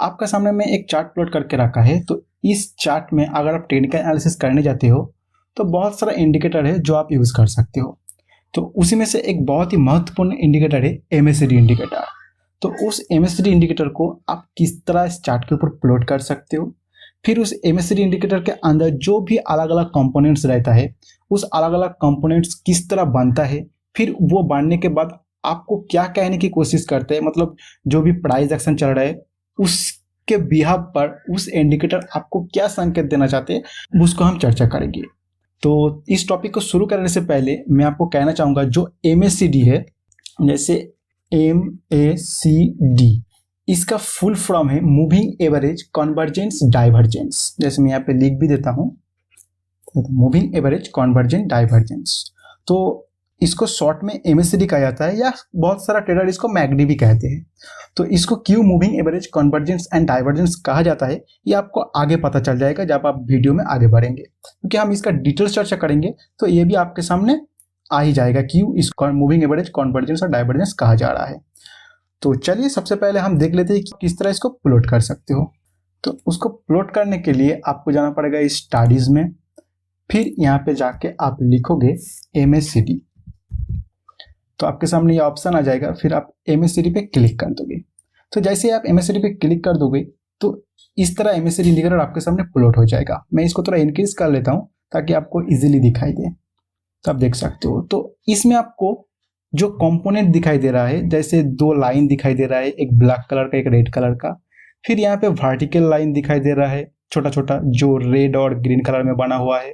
आपका सामने में एक चार्ट प्लॉट करके रखा है। तो इस चार्ट में अगर आप टेक्निकल एनालिसिस करने जाते हो तो बहुत सारा इंडिकेटर है जो आप यूज़ कर सकते हो। तो उसी में से एक बहुत ही महत्वपूर्ण इंडिकेटर है एमएससीडी इंडिकेटर। तो उस एमएससीडी इंडिकेटर को आप किस तरह इस चार्ट के ऊपर प्लॉट कर सकते हो, फिर उस एमएससीडी इंडिकेटर के अंदर जो भी अलग अलग कंपोनेंट्स रहता है उस अलग अलग कंपोनेंट्स किस तरह बनता है, फिर वो बनने के बाद आपको क्या कहने की कोशिश करते हैं, मतलब जो भी प्राइस एक्शन चल रहा है उसके बिहाफ पर उस इंडिकेटर आपको क्या संकेत देना चाहते हैं, उसको हम चर्चा करेंगे। तो इस टॉपिक को शुरू करने से पहले मैं आपको कहना चाहूँगा जो एमएससीडी है, जैसे एमएससीडी इसका फुल फॉर्म है मूविंग एवरेज कन्वर्जेंस डाइवर्जेंस। जैसे मैं यहाँ पे लिख भी देता हूँ, मूविंग एवरेज कन्वर्जेंस डाइवर्जेंस। तो इसको शॉर्ट में एमएससीडी कहा जाता है या बहुत सारा ट्रेडर इसको मैकडी भी कहते हैं। तो इसको क्यों moving average convergence and divergence कहा जाता है ये आपको आगे पता चल जाएगा जब आप वीडियो में आगे बढ़ेंगे, क्योंकि हम इसका डिटेल्स चर्चा करेंगे तो ये भी आपके सामने आ ही जाएगा क्यों इसको मूविंग एवरेज कन्वर्जेंस और डाइवर्जेंस कहा जा रहा है। तो चलिए सबसे पहले हम देख लेते हैं कि किस तरह इसको प्लॉट कर सकते हो। तो उसको प्लॉट करने के लिए आपको जाना पड़ेगा इस स्टडीज में, फिर यहाँ पे जाके आप लिखोगे एमएससीडी। तो आपके सामने ये ऑप्शन आ जाएगा, फिर आप एमएससीडी पे क्लिक कर दोगे। तो जैसे आप एमएससीडी पे क्लिक कर दोगे तो इस तरह एमएससीडी इंडिकेटर आपके सामने प्लॉट हो जाएगा। मैं इसको थोड़ा इंक्रीज कर लेता हूँ ताकि आपको इजीली दिखाई दे। तो आप देख सकते हो, तो इसमें आपको जो कंपोनेंट दिखाई दे रहा है, जैसे दो लाइन दिखाई दे रहा है, एक ब्लैक कलर का एक रेड कलर का, फिर यहाँ पे वर्टिकल लाइन दिखाई दे रहा है छोटा छोटा जो रेड और ग्रीन कलर में बना हुआ है,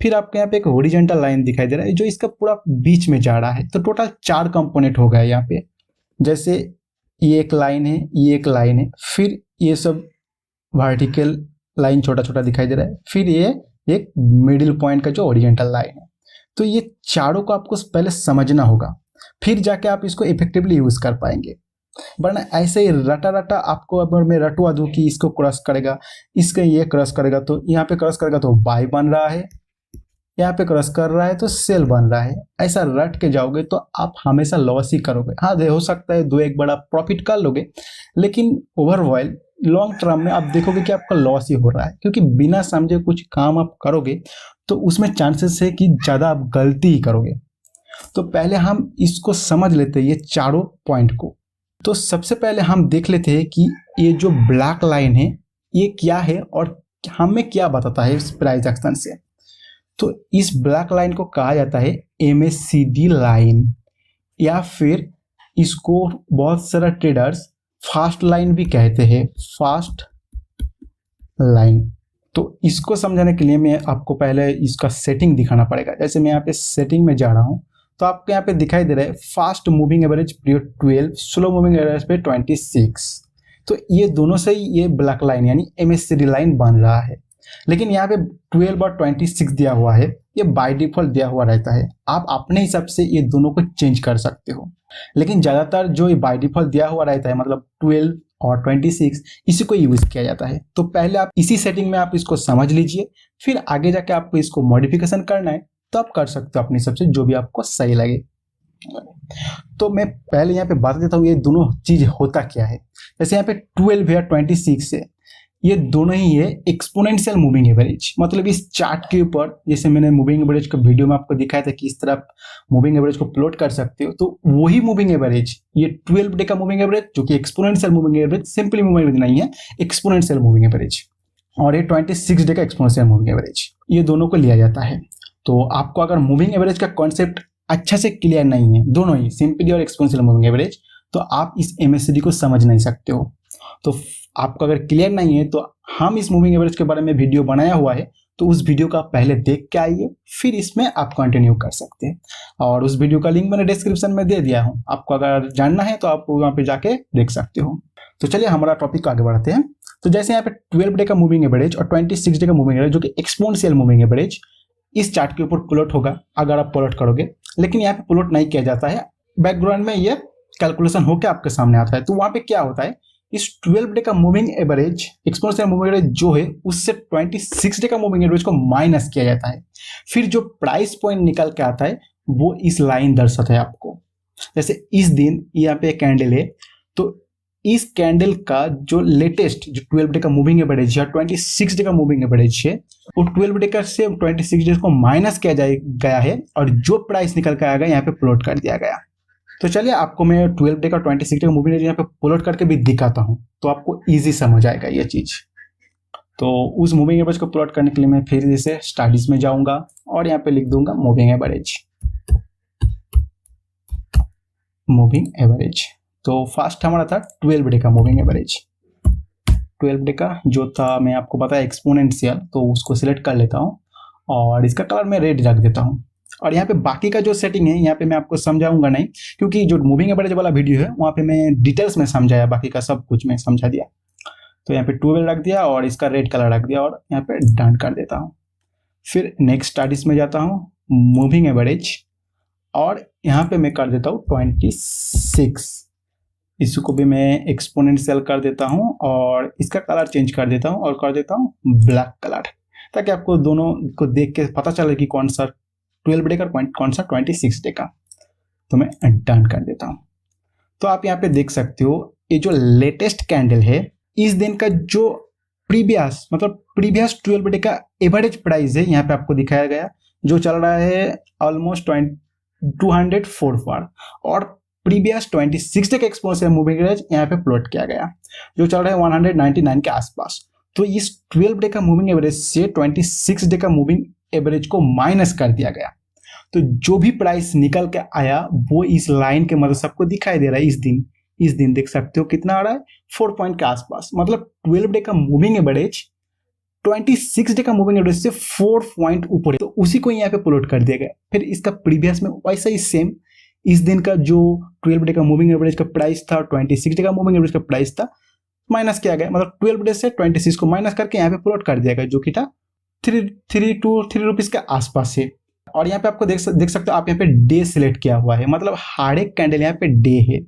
फिर आपको यहाँ पे एक हॉरिजॉन्टल लाइन दिखाई दे रहा है जो इसका पूरा बीच में जा रहा है। तो टोटल 4 कंपोनेंट हो गया यहाँ पे। जैसे ये एक लाइन है, ये एक लाइन है, फिर ये सब वर्टिकल लाइन छोटा छोटा दिखाई दे रहा है, फिर ये एक मिडिल पॉइंट का जो हॉरिजॉन्टल लाइन है। तो ये चारों को आपको पहले समझना होगा, फिर जाके आप इसको इफेक्टिवली यूज कर पाएंगे। वरना ऐसे ही रटा रटा आपको अगर मैं रटवा दूं कि इसको क्रॉस करेगा, इसके ये क्रॉस करेगा, तो यहाँ पे क्रॉस करेगा तो बाय बन रहा है, यहाँ पे क्रॉस कर रहा है तो सेल बन रहा है, ऐसा रट के जाओगे तो आप हमेशा लॉस ही करोगे। हाँ, हो सकता है 2-1 बड़ा प्रॉफिट कर लोगे, लेकिन ओवरऑल लॉन्ग टर्म में आप देखोगे कि आपका लॉस ही हो रहा है, क्योंकि बिना समझे कुछ काम आप करोगे तो उसमें चांसेस है कि ज़्यादा आप गलती ही करोगे। तो पहले हम इसको समझ लेते हैं ये चारों पॉइंट को। तो सबसे पहले हम देख लेते हैं कि ये जो ब्लैक लाइन है ये क्या है और हमें क्या बताता है इस प्राइस एक्शन से। तो इस ब्लैक लाइन को कहा जाता है एमएससीडी लाइन, या फिर इसको बहुत सारा ट्रेडर्स फास्ट लाइन भी कहते हैं, फास्ट लाइन। तो इसको समझाने के लिए मैं आपको पहले इसका सेटिंग दिखाना पड़ेगा। जैसे मैं यहाँ पे सेटिंग में जा रहा हूँ तो आपको यहाँ पे दिखाई दे रहा है fast moving average period 12, slow moving average पे 26। तो ये दोनों से ही ये ब्लैक लाइन यानी एमएससीडी लाइन बन रहा है। लेकिन यहाँ पे 12 और 26 दिया हुआ है, ये बाय डिफॉल्ट दिया हुआ रहता है। आप अपने हिसाब से ये दोनों को चेंज कर सकते हो, लेकिन ज़्यादातर जो बाय डिफॉल्ट दिया हुआ रहता है मतलब 12 और 26 इसी को यूज किया जाता है। तो पहले आप इसी सेटिंग में आप इसको समझ लीजिए, फिर आगे जाके आपको इसको मॉडिफिकेशन करना है तो आप कर सकते हो अपनी हिसाब से जो भी आपको सही लगे। तो मैं पहले यहाँ पे बता देता हूँ ये दोनों चीज होता क्या है। जैसे यहाँ पे 12 या 26 है, ये दोनों ही है एक्सपोनेंशियल मूविंग एवरेज। मतलब इस चार्ट के ऊपर जैसे मैंने मूविंग एवरेज का वीडियो में आपको दिखाया था कि इस तरह मूविंग एवरेज को प्लॉट कर सकते हो, तो वही मूविंग एवरेज ये 12 डे का मूविंग एवरेज जो कि exponential moving average, simply moving average नहीं है, एक्सपोनेंशियल मूविंग एवरेज, और ये 26 डे का एक्सपोनेंशियल मूविंग एवरेज, ये दोनों को लिया जाता है। तो आपको अगर मूविंग एवरेज का कॉन्सेप्ट अच्छा से क्लियर नहीं है, दोनों ही सिंपली और एक्सपोनेंशियल मूविंग एवरेज, तो आप इस एमएससीडी को समझ नहीं सकते हो। तो आपको अगर क्लियर नहीं है तो हम इस मूविंग एवरेज के बारे में वीडियो बनाया हुआ है, तो उस वीडियो का पहले देख के आइए, फिर इसमें आप कंटिन्यू कर सकते हैं। और उस वीडियो का लिंक मैंने डिस्क्रिप्शन में दे दिया हूँ, आपको अगर जानना है तो आप वहाँ पे जाके देख सकते हो। तो चलिए हमारा टॉपिक को आगे बढ़ाते हैं। तो जैसे यहाँ पे 12 डे का मूविंग एवरेज और 26 डे का मूविंग एवरेज जो कि एक्सपोनेंशियल मूविंग एवरेज इस चार्ट के ऊपर प्लॉट होगा अगर आप प्लॉट करोगे, लेकिन यहाँ पे प्लॉट नहीं किया जाता है, बैकग्राउंड में ये कैलकुलेशन होकर आपके सामने आता है। तो वहाँ पे क्या होता है, इस 12 डे का moving average exponential moving average जो है उससे 26 डे का मूविंग एवरेज को माइनस किया जाता है, फिर जो प्राइस पॉइंट निकल के आता है वो इस लाइन दर्शाता है आपको। जैसे इस दिन यहाँ पे कैंडल है, तो इस कैंडल का जो लेटेस्ट जो 12 डे का मूविंग एवरेज है 26 डे का मूविंग एवरेज है वो 12 डे का से 26 डेज को माइनस किया गया है और जो प्राइस निकल कर आएगा यहाँ पे प्लॉट कर दिया गया। तो चलिए आपको मैं 12 डे का 26 डे का मूविंग एवरेज यहाँ पे प्लॉट करके भी दिखाता हूँ तो आपको ईजी समझ आएगा ये चीज। तो उस मूविंग एवरेज को प्लॉट करने के लिए मैं फिर इसे स्टडीज में जाऊंगा और यहाँ पे लिख दूंगा मूविंग एवरेज। तो फर्स्ट हमारा था 12 डे का मूविंग एवरेज। 12 डे का जो था मैं आपको बताया एक्सपोनेंशियल, तो उसको सिलेक्ट कर लेता हूँ और इसका कलर मैं रेड रख देता हूँ। और यहाँ पे बाकी का जो सेटिंग है यहाँ पे मैं आपको समझाऊंगा नहीं, क्योंकि जो मूविंग एवरेज वाला वीडियो है वहाँ पे मैं डिटेल्स में समझाया, बाकी का सब कुछ मैं समझा दिया। तो यहाँ पे 12 रख दिया और इसका रेड कलर रख दिया और यहाँ पे डन कर देता हूँ। फिर नेक्स्ट स्टडीज में जाता हूँ, मूविंग एवरेज, और यहाँ पे मैं कर देता हूँ 26। इसको भी मैं एक्सपोनेंशियल कर देता हूँ और इसका कलर चेंज कर देता हूँ और कर देता हूँ ब्लैक कलर, ताकि आपको दोनों को देख के पता चले कि कौन सा 12 डे का कौन सा 26 डे का। तो मैं डन कर देता हूँ। तो आप यहाँ पे देख सकते हो ये जो लेटेस्ट कैंडल है इस दिन का जो प्रीवियस 12 डे का एवरेज प्राइस है यहाँ पे आपको दिखाया गया, जो चल रहा है ऑलमोस्ट 204 और प्रीवियस 26 डे का एक्सपोनेंशियल मूविंग एवरेज यहाँ पे प्लॉट किया गया जो चल रहा है 199 के आसपास। तो इस 12 डे का मूविंग एवरेज से 26 डे का मूविंग एवरेज को माइनस कर दिया गया। तो जो भी प्राइस निकल के आया वो इस लाइन के मतलब सबको दिखाई दे रहा है। इस दिन देख सकते हो कितना आ रहा है 4 पॉइंट के आसपास, मतलब 12 डे का मूविंग एवरेज 26 डे का मूविंग एवरेज से 4 पॉइंट ऊपर है। तो उसी को यहाँ पे प्लॉट कर दिया गया। फिर इसका प्रीवियस में वैसा ही सेम इस दिन का जो 12 डे का मूविंग एवरेज का प्राइस था 26 डे का मूविंग एवरेज का प्राइस था माइनस किया गया, मतलब 12 डे से 26 को माइनस करके यहाँ पे प्लॉट कर दिया गया, जो कि था 3 रुपीज के आसपास से। और यहाँ पे आपको देख सकते हो आप यहाँ पे डे सिलेक्ट किया हुआ है, मतलब हर एक कैंडल यहाँ पे डे है,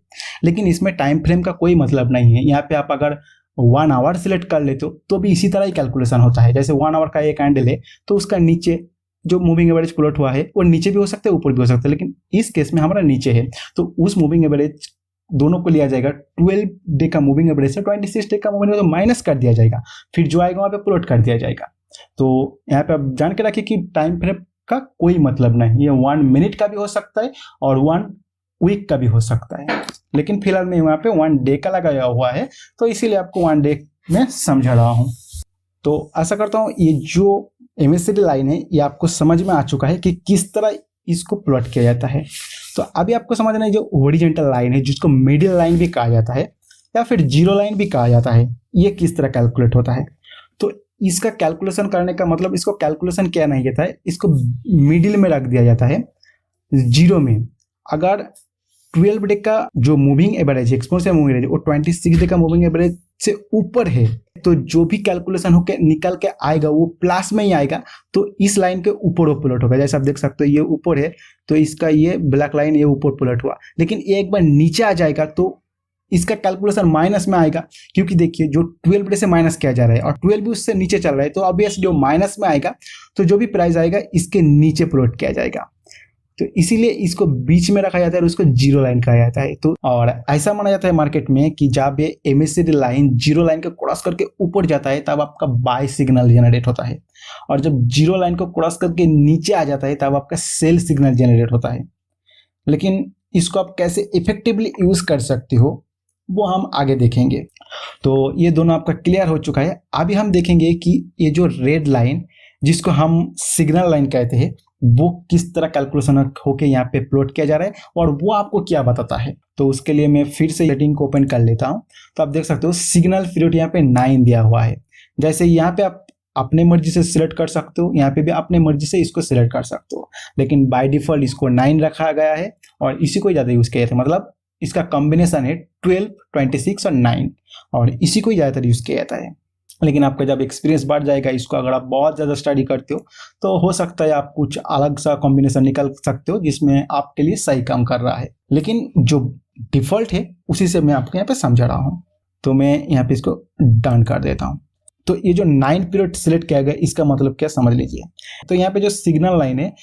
लेकिन इसमें टाइम फ्रेम का कोई मतलब नहीं है। यहाँ पे आप अगर 1 आवर सिलेक्ट कर लेते हो तो भी इसी तरह ही कैलकुलेशन होता है। जैसे 1 आवर का एक कैंडल है तो उसका नीचे जो मूविंग एवरेज प्लॉट हुआ है वो नीचे भी हो सकता है ऊपर भी हो सकता है, लेकिन इस केस में हमारा नीचे है। तो उस मूविंग एवरेज दोनों को लिया जाएगा, 12 डे का मूविंग एवरेज से 26 डे का मूविंग एवरेज माइनस कर दिया जाएगा, फिर जो आएगा वहाँ पे प्लॉट कर दिया जाएगा। तो यहाँ पे आप जान के रखिए कि टाइम फ्रेम का कोई मतलब नहीं, ये 1 मिनट का भी हो सकता है और 1 वीक का भी हो सकता है, लेकिन फिलहाल मैं वहाँ पे 1 डे का लगाया हुआ है तो इसीलिए आपको 1 डे में समझा रहा हूँ। तो आशा करता हूँ ये जो MACD लाइन है ये आपको समझ में आ चुका है कि किस तरह इसको प्लॉट किया जाता है। तो अभी आपको समझना है जो हॉरिजॉन्टल लाइन है जिसको मिडिल लाइन भी कहा जाता है या फिर जीरो लाइन भी कहा जाता है, ये किस तरह कैलकुलेट होता है। तो इसका कैलकुलेशन करने का मतलब इसको कैलकुलेशन किया नहीं जाता है, इसको मिडिल में रख दिया जाता है जीरो में। अगर 12 डे का जो moving average exponential moving average वो 26 डे का मूविंग एवरेज से ऊपर है तो जो भी कैलकुलेशन होकर निकल के आएगा वो प्लस में ही आएगा, तो इस लाइन के ऊपर वो प्लॉट होगा। जैसे आप देख सकते हो ये ऊपर है तो इसका ये ब्लैक लाइन ये ऊपर प्लॉट हुआ, लेकिन एक बार नीचे आ जाएगा तो इसका कैलकुलेशन माइनस में आएगा, क्योंकि देखिए जो 12 डे से माइनस किया जा रहा है और 12 भी उससे नीचे चल रहा है, तो ऑब्वियस जो माइनस में आएगा तो जो भी प्राइस आएगा इसके नीचे प्लॉट किया जाएगा। तो इसीलिए इसको बीच में रखा जाता है और उसको जीरो लाइन कहा जाता है। तो और ऐसा माना जाता है मार्केट में कि जब ये MACD लाइन जीरो लाइन को क्रॉस करके ऊपर जाता है तब आपका बाय सिग्नल जनरेट होता है, और जब जीरो लाइन को क्रॉस करके नीचे आ जाता है तब आपका सेल सिग्नल जनरेट होता है। लेकिन इसको आप कैसे इफेक्टिवली यूज कर सकते हो वो हम आगे देखेंगे। तो ये दोनों आपका क्लियर हो चुका है। अभी हम देखेंगे कि ये जो रेड लाइन जिसको हम सिग्नल लाइन कहते हैं वो किस तरह कैलकुलेशन होके यहाँ पे प्लॉट किया जा रहा है और वो आपको क्या बताता है। तो उसके लिए मैं फिर से सेटिंग को ओपन कर लेता हूँ। तो आप देख सकते हो सिग्नल पीरियड यहाँ पे 9 दिया हुआ है। जैसे यहाँ पे आप अपने मर्जी से सिलेक्ट कर सकते हो, यहाँ पे भी अपने मर्जी से इसको सिलेक्ट कर सकते हो, लेकिन बाय डिफॉल्ट इसको 9 रखा गया है और इसी को ज़्यादा यूज़ किया जाता है। मतलब इसका कॉम्बिनेशन है 12, 26 और 9 और इसी को ज़्यादातर यूज़ किया जाता है। लेकिन आपका जब एक्सपीरियंस बढ़ जाएगा, इसको अगर आप बहुत ज़्यादा स्टडी करते हो तो हो सकता है आप कुछ अलग सा कॉम्बिनेशन निकाल सकते हो जिसमें आपके लिए सही काम कर रहा है, लेकिन जो डिफ़ॉल्ट है उसी से मैं आपको यहाँ पे समझा रहा हूँ। तो मैं यहाँ पे इसको डन कर देता हूँ। तो ये जो 9 पीरियड सिलेक्ट किया गया इसका मतलब क्या समझ लीजिए। तो यहाँ पे जो सिग्नल लाइन है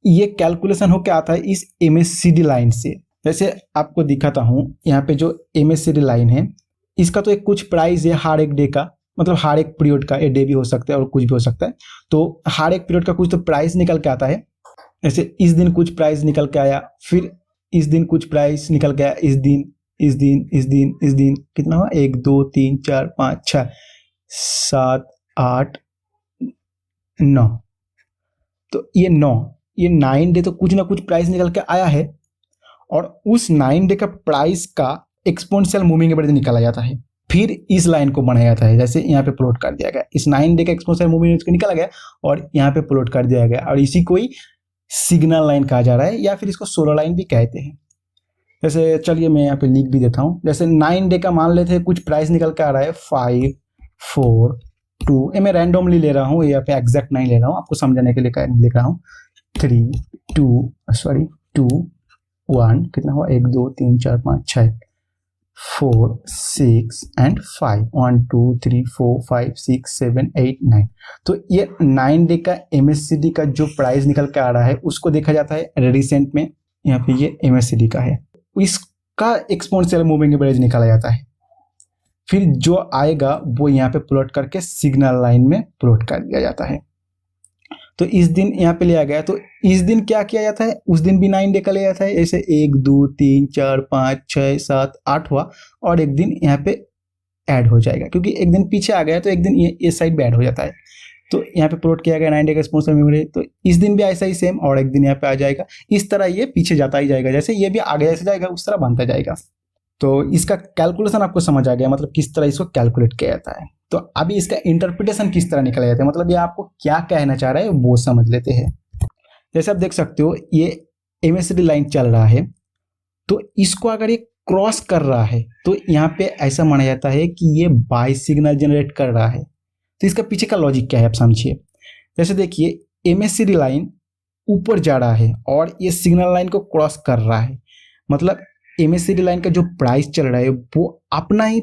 ये कैलकुलेशन होकर आता है इस MACD लाइन से। जैसे आपको दिखाता हूँ यहाँ पे जो MACD लाइन है ये 9 पीरियड सिलेक्ट किया गया इसका मतलब क्या समझ लीजिए। तो यहाँ पे जो सिग्नल लाइन है ये कैलकुलेशन होकर आता है इस MACD लाइन से। जैसे आपको दिखाता हूँ यहाँ पे जो MACD लाइन है ये 9 इसका तो एक कुछ प्राइस है हर एक डे का, मतलब हर एक पीरियड का, ये डे भी हो सकता है और कुछ भी हो सकता है। तो हर एक पीरियड का कुछ तो प्राइस निकल के आता है। जैसे इस दिन कुछ प्राइस निकल के आया, फिर इस दिन कुछ प्राइस निकल के आया, इस दिन, इस दिन, इस दिन, इस दिन, कितना हुआ, 1 2 3 4 5 6 7 8 9। तो ये 9 डे तो कुछ ना कुछ प्राइस निकल के आया है, और उस 9 डे का प्राइस का एक्सपोनेंशियल मूविंग एवरेज निकाला जाता है। फिर इस लाइन को बनाया जाता है, जैसे यहाँ पे प्लॉट कर दिया गया, इस 9 डे का एक्सपोनेंशियल मूविंग एवरेज को निकाला गया और यहाँ पे प्लॉट कर दिया गया, और इसी को ही सिग्नल लाइन कहा जा रहा है, या फिर इसको सोलर लाइन भी कहते हैं। जैसे चलिए मैं यहाँ पे लिख भी देता हूँ। जैसे 9 डे का मान लेते हैं कुछ प्राइस निकल के आ रहा है 5 4 2, ये मैं रैंडमली ले रहा हूँ, यहाँ पे एग्जैक्ट नहीं ले रहा हूँ, आपको समझाने के लिए लिख रहा हूँ। 3 2 1, कितना हुआ, 1 2 3 4 5 6 4 6 एंड 5, 1 2 3 4 5 6 7 8 9। तो ये 9 डे का MACD का जो प्राइस निकल के आ रहा है उसको देखा जाता है रिसेंट में, यहाँ पे ये MACD का है, इसका एक्सपोनेंशियल मूविंग एवरेज निकाला जाता है। फिर जो आएगा वो यहाँ पे प्लॉट करके सिग्नल लाइन में प्लॉट कर दिया जाता है। तो इस दिन यहाँ पे लिया गया, तो इस दिन क्या किया जाता है, उस दिन भी 9 डे का लिया जाता है। ऐसे 1 2 3 4 5 6 7 8 हुआ, और एक दिन यहाँ पे ऐड हो जाएगा, क्योंकि एक दिन पीछे आ गया तो एक दिन ये साइड भी ऐड हो जाता है। तो यहाँ पे प्लॉट किया गया 9 डे का एक्सपोनेंशियल मूविंग, तो इस दिन भी ऐसा ही सेम, और एक दिन यहाँ पे आ जाएगा। इस तरह ये पीछे जाता ही जाएगा, जैसे ये भी आगे जैसे जाएगा उस तरह बनता जाएगा। तो इसका कैलकुलेशन आपको समझ आ गया, मतलब किस तरह इसको कैलकुलेट किया जाता है। तो अभी इसका इंटरप्रिटेशन किस तरह निकला जाता है, मतलब ये आपको क्या कहना चाह रहा है वो समझ लेते हैं। जैसे आप देख सकते हो ये MACD लाइन चल रहा है, तो इसको अगर ये क्रॉस कर रहा है तो यहाँ पे ऐसा माना जाता है कि ये बाय सिग्नल जनरेट कर रहा है। तो इसका पीछे का लॉजिक क्या है आप समझिए। जैसे देखिए MACD लाइन ऊपर जा रहा है और ये सिग्नल लाइन को क्रॉस कर रहा है, मतलब MACD लाइन का जो प्राइस चल रहा है वो अपना ही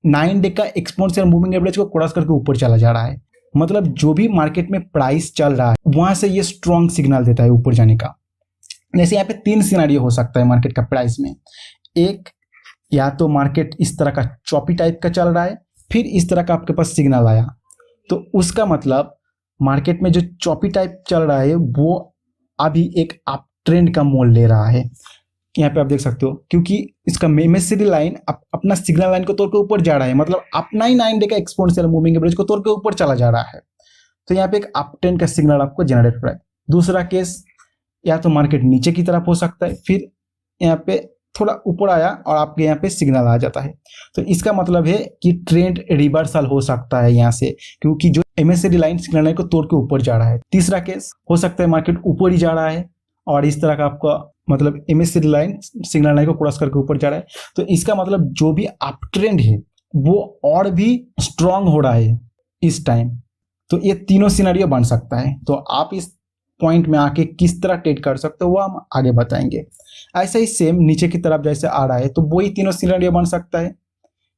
9 डे का एक्सपोनेंशियल मूविंग एवरेज को क्रॉस करके ऊपर चला जा रहा है। मतलब जो भी मार्केट में प्राइस चल रहा है वहां से ये स्ट्रॉन्ग सिग्नल देता है ऊपर जाने का। जैसे यहाँ पे 3 सिनेरियो हो सकता है मार्केट का प्राइस में। एक, या तो मार्केट इस तरह का चॉपी टाइप का चल रहा है, फिर इस तरह का आपके पास सिग्नल आया, तो उसका मतलब मार्केट में जो चॉपी टाइप चल रहा है वो अभी एक अप ट्रेंड का मोल ले रहा है। यहाँ पे आप देख सकते हो, क्योंकि इसका MACD लाइन अपना सिग्नल लाइन को तोड़ के ऊपर जा रहा है, मतलब अपना ही 9 डे का एक्सपोनेंशियल मूविंग एवरेज को तोड़ के ऊपर चला जा रहा है। तो यहाँ पे एक अप ट्रेंड का सिग्नल आपको जनरेट हो रहा है। दूसरा केस, या तो मार्केट नीचे की तरफ हो सकता है, फिर यहाँ पे थोड़ा ऊपर आया और आपके यहाँ पे सिग्नल आ जाता है, तो इसका मतलब है कि ट्रेंड रिवर्सल हो सकता है यहाँ से, क्योंकि जो MACD लाइन सिग्नल लाइन को तोड़ के ऊपर जा रहा है। तीसरा केस हो सकता है मार्केट ऊपर ही जा रहा है और इस तरह का आपका मतलब MACD लाइन सिग्नल लाइन को क्रॉस करके ऊपर जा रहा है, तो इसका मतलब जो भी अप ट्रेंड है वो और भी स्ट्रांग हो रहा है इस टाइम। तो ये तीनों सिनेरियो बन सकता है। तो आप इस पॉइंट में आके किस तरह ट्रेड कर सकते हो वो हम आगे बताएंगे। ऐसा ही सेम नीचे की तरफ जैसे आ रहा है तो वही तीनों सिनेरियो बन सकता है,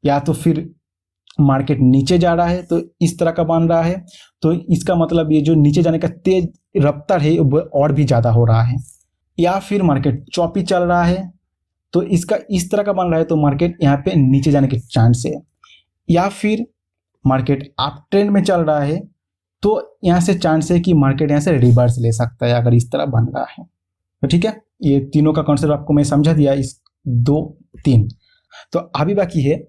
या तो फिर मार्केट नीचे जा रहा है तो इस तरह का बन रहा है, तो इसका मतलब ये जो नीचे जाने का तेज रफ्तार है वो और भी ज़्यादा हो रहा है। या फिर मार्केट चॉपी चल रहा है तो इसका इस तरह का बन रहा है, तो मार्केट यहाँ पे नीचे जाने के चांस है। या फिर मार्केट अप ट्रेंड में चल रहा है तो यहाँ से चांस है कि मार्केट यहाँ से रिवर्स ले सकता है अगर इस तरह बन रहा है। तो ठीक है, ये तीनों का कॉन्सेप्ट आपको मैं समझा दिया, इस 2 3। तो अभी बाकी है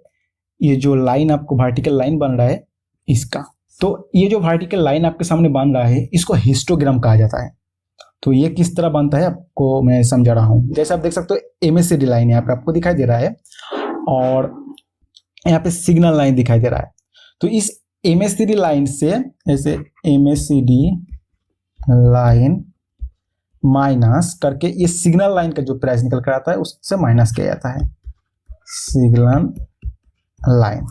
ये जो लाइन आपको वर्टिकल लाइन बन रहा है इसका। तो ये जो वर्टिकल लाइन आपके सामने बन रहा है इसको हिस्टोग्राम कहा जाता है। तो ये किस तरह बनता है आपको मैं समझा रहा हूँ। जैसे आप देख सकते हो MACD लाइन यहाँ पे आपको दिखाई दे रहा है और यहाँ पे सिग्नल लाइन दिखाई दे रहा है। तो इस MACD लाइन से ऐसे MACD लाइन माइनस करके ये सिग्नल लाइन का जो प्राइस निकल कर आता है उससे माइनस किया जाता है सिग्नल लाइन।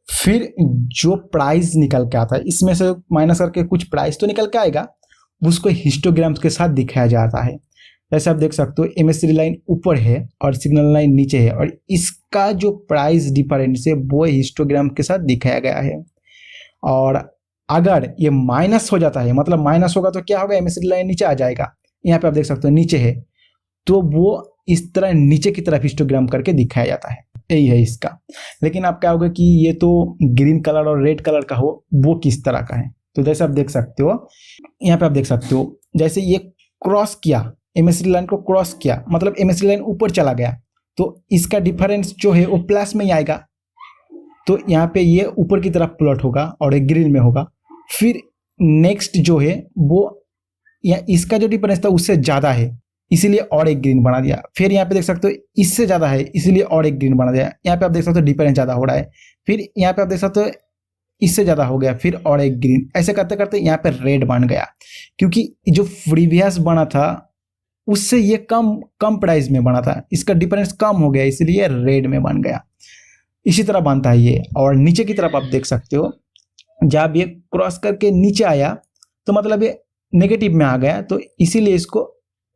फिर जो प्राइस निकल के आता है इसमें से माइनस करके कुछ प्राइस तो निकल के आएगा, उसको हिस्टोग्राम के साथ दिखाया जाता है। जैसे आप देख सकते हो MACD लाइन ऊपर है और सिग्नल लाइन नीचे है और इसका जो प्राइस डिफरेंस है वो हिस्टोग्राम के साथ दिखाया गया है। और अगर ये माइनस हो जाता है, मतलब माइनस होगा तो क्या होगा, MACD लाइन नीचे आ जाएगा। यहाँ पे आप देख सकते हो नीचे है तो वो इस तरह नीचे की तरफ हिस्टोग्राम करके दिखाया जाता है। यही है इसका। लेकिन आप क्या होगा कि ये तो ग्रीन कलर और रेड कलर का हो, वो किस तरह का है। तो जैसे आप देख सकते हो, यहाँ पे आप देख सकते हो जैसे ये क्रॉस किया, MACD लाइन को क्रॉस किया, मतलब MACD लाइन ऊपर चला गया, तो इसका डिफरेंस जो है वो प्लस में ही आएगा। तो यहाँ पे ये ऊपर की तरफ प्लॉट होगा और एक ग्रीन में होगा। फिर नेक्स्ट जो है वो या इसका जो डिफरेंस था उससे ज़्यादा है, इसीलिए और एक ग्रीन बना दिया। फिर यहाँ पे देख सकते हो इससे ज़्यादा है, इसीलिए और एक ग्रीन बना दिया। यहाँ पे आप देख सकते हो डिफरेंस ज़्यादा हो रहा है। फिर यहाँ पे आप देख सकते हो इससे ज़्यादा हो गया, फिर और एक ग्रीन। ऐसे करते करते यहाँ पे रेड बन गया, क्योंकि जो प्रीवियस बना था उससे ये कम प्राइस में बना था, इसका डिफरेंस कम हो गया, इसलिए रेड में बन गया। इसी तरह बनता है ये। और नीचे की तरफ आप देख सकते हो, जब ये क्रॉस करके नीचे आया तो मतलब ये नेगेटिव में आ गया, तो इसीलिए इसको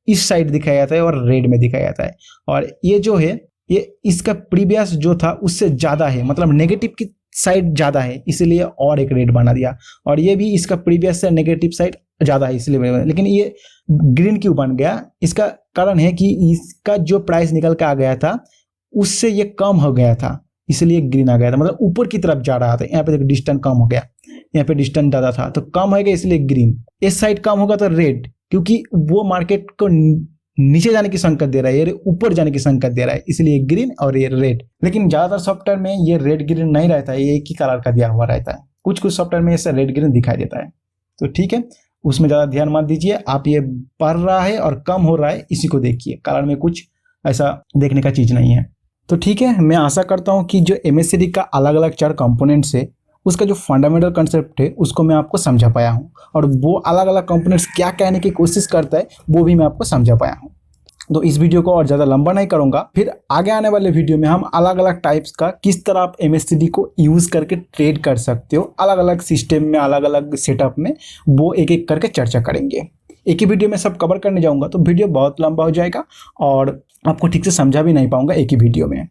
इस साइड दिखाया जाता है और रेड में दिखाया जाता है। और ये जो है ये इसका प्रीवियस जो था उससे ज़्यादा है, मतलब नेगेटिव की साइड ज़्यादा है, इसलिए और एक रेड बना दिया। और ये भी इसका प्रीवियस से नेगेटिव साइड ज़्यादा है, इसलिए बना। लेकिन ये ग्रीन क्यों बन गया, इसका कारण है कि इसका जो प्राइस निकल के आ गया था उससे ये कम हो गया था, इसलिए ग्रीन आ गया था, मतलब ऊपर की तरफ जा रहा था। यहाँ पे डिस्टेंस कम हो गया, यहाँ पे डिस्टेंस ज़्यादा था तो कम हो गया, इसलिए ग्रीन। इस साइड कम होगा तो रेड, क्योंकि वो मार्केट को नीचे जाने की संकेत दे रहा है, ये ऊपर जाने की संकेत दे रहा है, इसलिए ग्रीन और ये रेड। लेकिन ज़्यादातर सॉफ्टवेयर में ये रेड ग्रीन नहीं रहता है, ये एक ही कलर का दिया हुआ रहता है। कुछ सॉफ्टवेयर में ऐसा रेड ग्रीन दिखाई देता है। तो ठीक है, उसमें ज़्यादा ध्यान मत दीजिए। आप ये बढ़ रहा है और कम हो रहा है इसी को देखिए, कलर में कुछ ऐसा देखने का चीज़ नहीं है। तो ठीक है, मैं आशा करता हूँ कि जो MACD का अलग अलग 4 कंपोनेंट्स है उसका जो फंडामेंटल कंसेप्ट है उसको मैं आपको समझा पाया हूँ, और वो अलग अलग कंपोनेंट्स क्या कहने की कोशिश करता है वो भी मैं आपको समझा पाया हूँ। तो इस वीडियो को और ज़्यादा लंबा नहीं करूँगा, फिर आगे आने वाले वीडियो में हम अलग अलग टाइप्स का किस तरह आप MACD को यूज़ करके ट्रेड कर सकते हो, अलग अलग सिस्टम में, अलग अलग सेटअप में, वो एक एक करके चर्चा करेंगे। एक ही वीडियो में सब कवर करने जाऊँगा तो वीडियो बहुत लंबा हो जाएगा और आपको ठीक से समझा भी नहीं पाऊँगा एक ही वीडियो में।